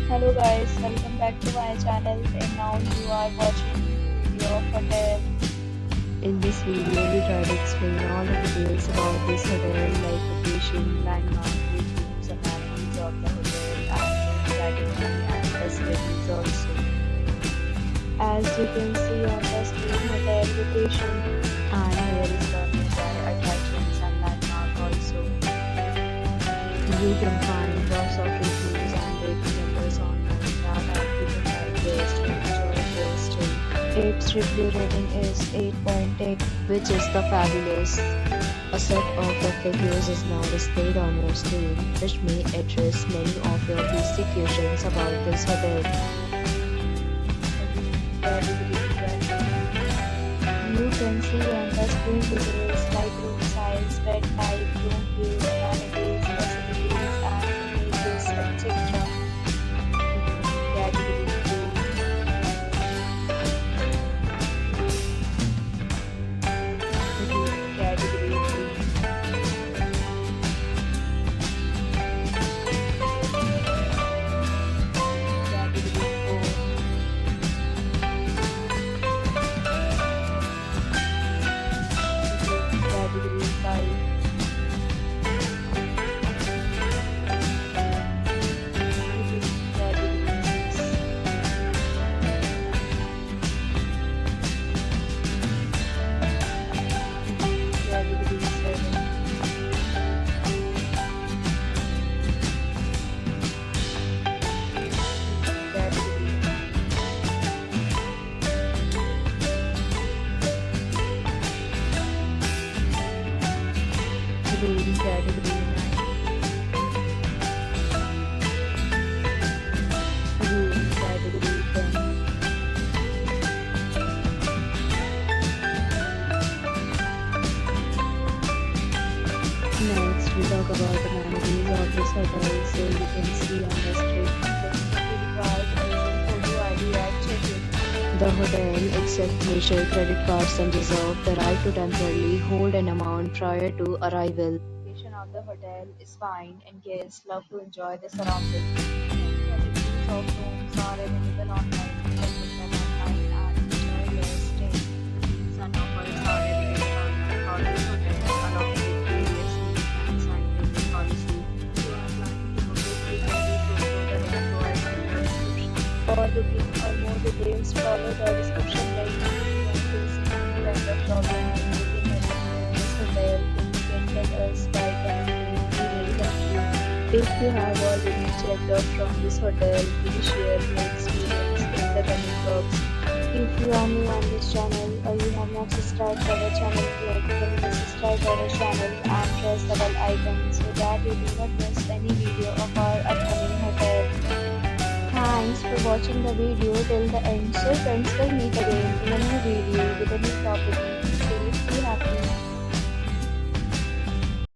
Hello guys, welcome back to my channel and now you are watching video of hotel. In this video, we try to explain all the details about this hotel, like location, landmark, reviews, amenities of the hotel, and category and facilities also. As you can see on the screen, hotel location. And here is the nearby attractions and landmark also. You can find lots of reviews and rating numbers online that help you to guide guests to enjoy their stay. Its review rating is 8.8. Which is the fabulous. A set of the figures is now displayed on your screen, which may address many of your basic questions about this hotel. You can see on the screen details like room size, bed type, room view, amenities, facilities, and images, etc. Category 2. Category 3. Category 4. Category 5. Category 6. Category 7. Category 9. Room category 9. Room category 10. Next, we talk about the amenities of this hotel. So you can see on the screen Photo ID at check-in. the hotel accepts major credit cards and reserve the right to temporarily hold an amount prior to arrival. The location of the hotel is fine and guests love to enjoy the surroundings. Reviews of rooms are available online. You can book them online and enjoy your stay. Some offers are available online for this hotel along with various plans and payment policy. If you are planning to book it, please follow the link provided in the description. For booking or more details, follow the description link. If you are facing any kind of problem in booking a room in this hotel, then you can tell us by commenting. We will help you. If you have already checked out from this hotel, please share your experience in the comment box. If you are new on this channel or you have not subscribed to our channel yet, then please subscribe to our channel and press the bell icon so that you do not miss any video of our upcoming hotel. Thanks for watching the video till the end. So friends, will meet again in a new video with a new property. Stay happy.